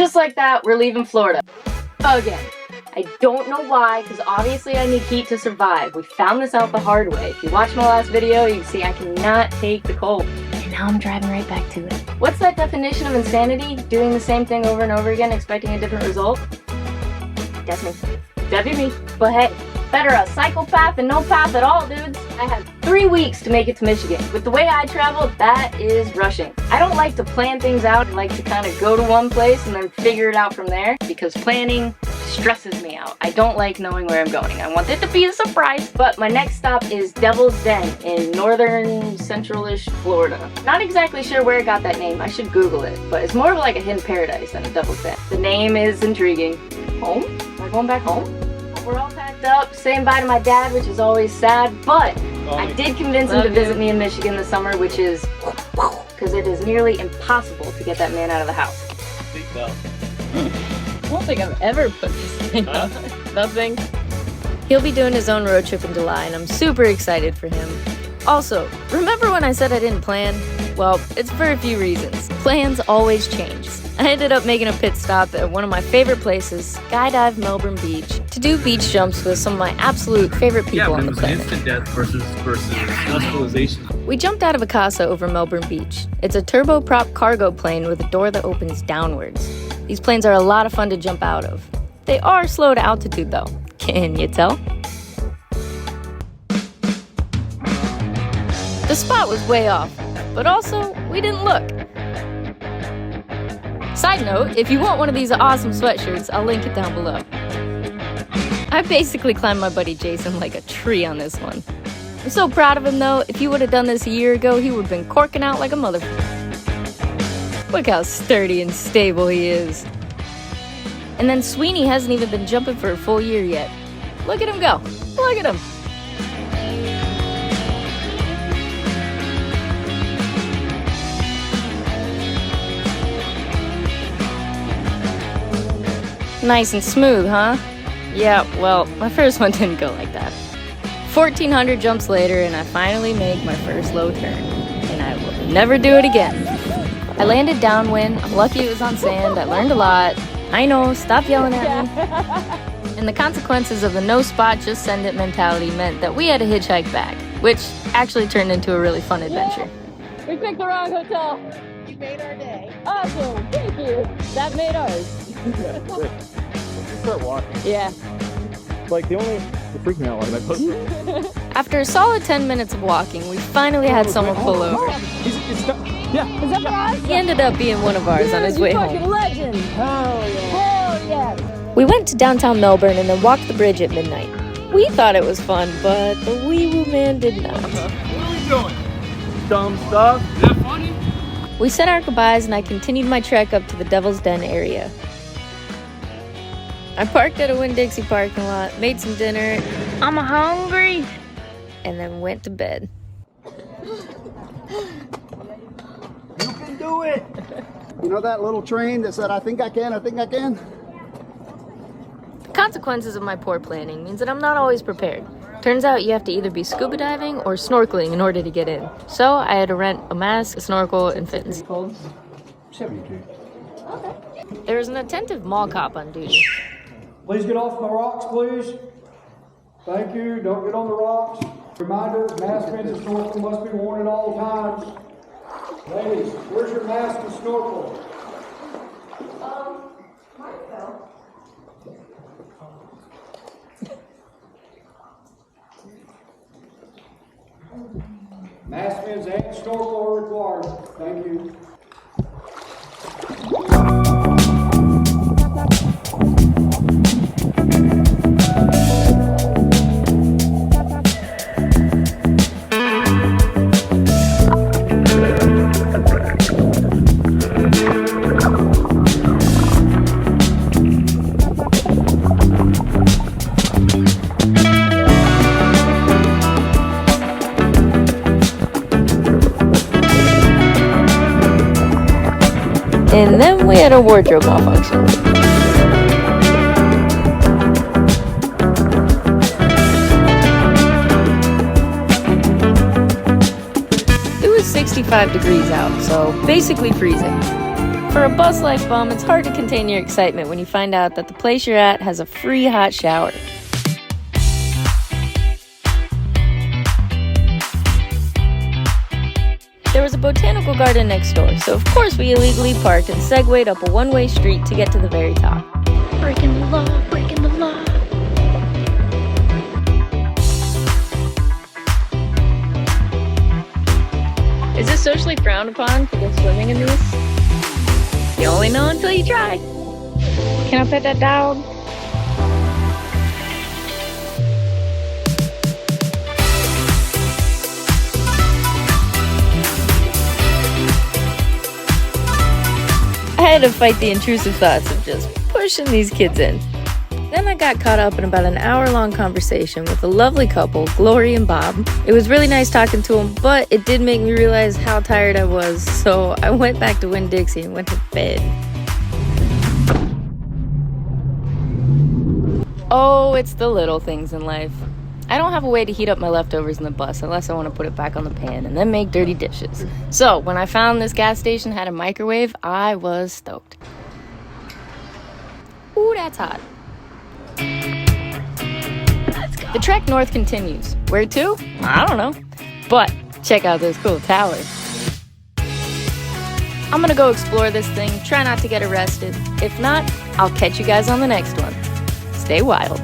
just like that, we're leaving Florida. Again. I don't know why, because obviously I need heat to survive. We found this out the hard way. If you watch my last video, you can see I cannot take the cold. And now I'm driving right back to it. What's that definition of insanity? Doing the same thing over and over again, expecting a different result? That's me. That'd be me. But hey, better a psychopath than no path at all, dudes. I had 3 weeks to make it to Michigan. With the way I travel, that is rushing. I don't like to plan things out. I like to kind of go to one place and then figure it out from there, because planning stresses me out. I don't like knowing where I'm going. I want it to be a surprise. But my next stop is Devil's Den in northern central-ish Florida. Not exactly sure where I got that name. I should Google it. But it's more of like a hidden paradise than a Devil's Den. The name is intriguing. Home? Am I going back home? We're all packed up, saying bye to my dad, which is always sad, but I did convince him to visit me in Michigan this summer, which is because it is nearly impossible to get that man out of the house. I don't think I've ever put this thing on. Nothing. He'll be doing his own road trip in July, and I'm super excited for him. Also, remember when I said I didn't plan? Well, it's for a few reasons. Plans always change. I ended up making a pit stop at one of my favorite places, Skydive Melbourne Beach, to do beach jumps with some of my absolute favorite people on the planet. Instant death versus hospitalization. We jumped out of a casa over Melbourne Beach. It's a turboprop cargo plane with a door that opens downwards. These planes are a lot of fun to jump out of. They are slow to altitude though. Can you tell? The spot was way off, but also, we didn't look. Side note, if you want one of these awesome sweatshirts, I'll link it down below. I basically climbed my buddy Jason like a tree on this one. I'm so proud of him though. If he would have done this a year ago, he would have been corking out like a motherfucker. Look how sturdy and stable he is. And then Sweeney hasn't even been jumping for a full year yet. Look at him go. Look at him. Nice and smooth, huh? Yeah, well, my first one didn't go like that. 1,400 jumps later, and I finally make my first low turn. And I will never do it again. I landed downwind. I'm lucky it was on sand. I learned a lot. I know, stop yelling at me. And the consequences of the no spot, just send it mentality meant that we had to hitchhike back, which actually turned into a really fun adventure. We picked the wrong hotel. You made our day. Awesome, thank you. That made ours. Start walking. Yeah. Like the freak me out like I put. After a solid 10 minutes of walking, we finally had someone pull over. Yeah. Is that for us? He ended up being one of ours on his way Fucking home. legend. Oh, yeah. Hell yeah. We went to downtown Melbourne and then walked the bridge at midnight. We thought it was fun, but the wee-woo man did not. What are we doing? Dumb stuff. Is that funny? We said our goodbyes and I continued my trek up to the Devil's Den area. I parked at a Winn-Dixie parking lot, made some dinner. I'm hungry. And then went to bed. You can do it. You know that little train that said, I think I can, I think I can? The consequences of my poor planning means that I'm not always prepared. Turns out you have to either be scuba diving or snorkeling in order to get in. So I had to rent a mask, a snorkel, and fins. 72. There was an attentive mall cop on duty. Please get off the rocks, please. Thank you. Don't get on the rocks. Reminder, mask, fins, and snorkel must be worn at all times. Ladies, where's your mask and snorkel? Mask, fins, and snorkel are required. Thank you. And then we had a wardrobe malfunction. It was 65 degrees out, so basically freezing. For a bus life bum, it's hard to contain your excitement when you find out that the place you're at has a free hot shower. There was a botanical garden next door, so of course we illegally parked and segued up a one-way street to get to the very top. Breaking the law, breaking the law. Is this socially frowned upon to go swimming in these? You only know until you try. Can I pet that dog? I had to fight the intrusive thoughts of just pushing these kids in. Then I got caught up in about an hour-long conversation with a lovely couple, Glory and Bob. It was really nice talking to them, but it did make me realize how tired I was, so I went back to Winn-Dixie and went to bed. Oh, it's the little things in life. I don't have a way to heat up my leftovers in the bus unless I want to put it back on the pan and then make dirty dishes. So when I found this gas station had a microwave, I was stoked. Ooh, that's hot. The trek north continues. Where to? I don't know. But check out those cool towers. I'm gonna go explore this thing, try not to get arrested. If not, I'll catch you guys on the next one. Stay wild.